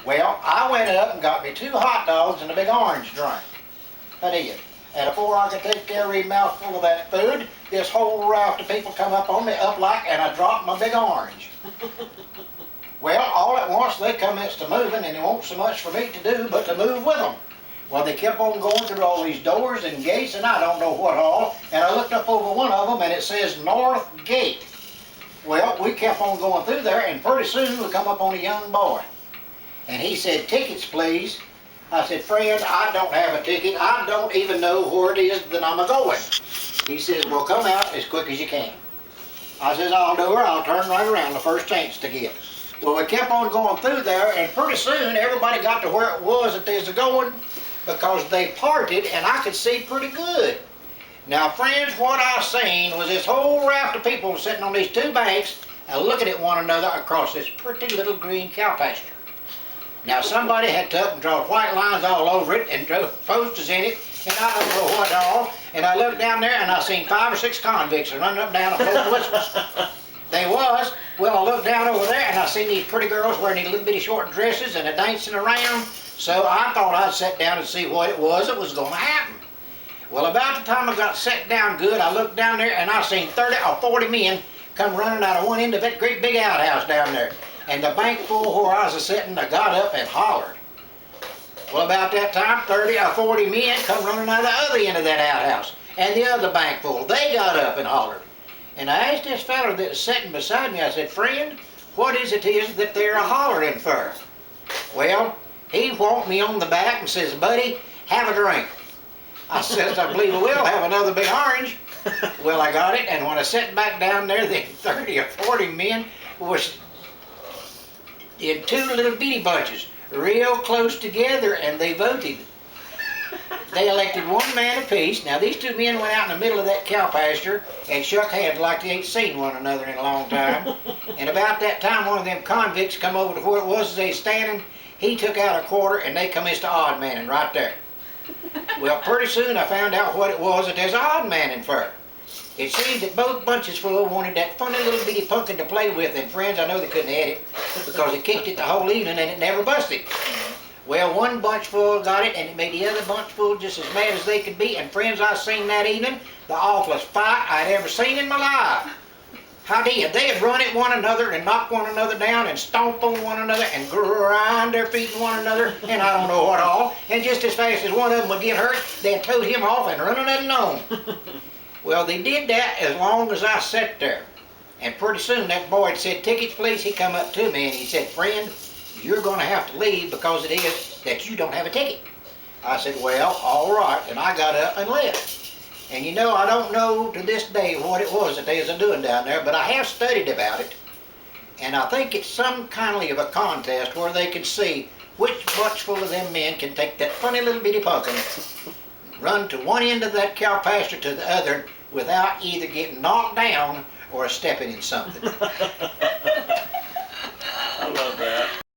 Well, I went up and got me 2 hot dogs and a big orange drink. I did. And before I could take every mouthful of that food, this whole raft of people come up on me, and I dropped my big orange. Well, all at once they commenced to moving, and it wasn't so much for me to do, but to move with them. Well, they kept on going through all these doors and gates, and I don't know what all, and I looked up over one of them, and it says North Gate. Well, we kept on going through there, and pretty soon we come up on a young boy. And he said, "Tickets, please." I said, "Friend, I don't have a ticket. I don't even know where it is that I'm a-going." He says, "Well, come out as quick as you can." I says, "I'll do her. I'll turn right around the first chance to get." Well, we kept on going through there, and pretty soon everybody got to where it was that they was a-going, because they parted, and I could see pretty good. Now, friends, what I seen was this whole raft of people sitting on these 2 banks and looking at one another across this pretty little green cow pasture. Now, somebody had took and drawn white lines all over it and drove posters in it, and I don't know what all. And I looked down there, and I seen 5 or 6 convicts running up and down and blowing whistles. They was. Well, I looked down over there, and I seen these pretty girls wearing these little bitty short dresses and dancing around. So I thought I'd sit down and see what it was that was going to happen. Well, about the time I got set down good, I looked down there, and I seen 30 or 40 men come running out of one end of that great big outhouse down there. And the bank full where I was sitting, I got up and hollered. Well, about that time, 30 or 40 men come running out of the other end of that outhouse. And the other bank full, they got up and hollered. And I asked this fellow that was sitting beside me, I said, "Friend, what is it that they're a-hollering for?" Well, he whopped me on the back and says, "Buddy, have a drink." I says, "I believe I will have another big orange." Well, I got it, and when I sat back down there, the 30 or 40 men was in 2 little bitty bunches, real close together, and they voted. They elected 1 man apiece. Now, these 2 men went out in the middle of that cow pasture and shook hands like they ain't seen one another in a long time. And about that time, one of them convicts come over to where it was they standing. He took out a quarter, and they commenced to odd manning right there. Well, pretty soon I found out what it was that there's odd manning for. It seemed that both bunches full wanted that funny little bitty pumpkin to play with, and friends, I know they couldn't have it because it kicked it the whole evening and it never busted. Well, one bunch full got it, and it made the other bunch full just as mad as they could be, and friends, I seen that evening the awfulest fight I'd ever seen in my life. How did they had run at one another and knocked one another down and stomped on one another and grind their feet in one another and I don't know what all. And just as fast as one of them would get hurt, they'd tow him off and run another on. Well, they did that as long as I sat there. And pretty soon that boy had said, "Tickets, please." He come up to me and he said, "Friend, you're going to have to leave because it is that you don't have a ticket." I said, "Well, all right," and I got up and left. And you know, I don't know to this day what it was that they was doing down there, but I have studied about it. And I think it's some kind of a contest where they can see which bunch full of them men can take that funny little bitty pumpkin, run to one end of that cow pasture to the other without either getting knocked down or stepping in something.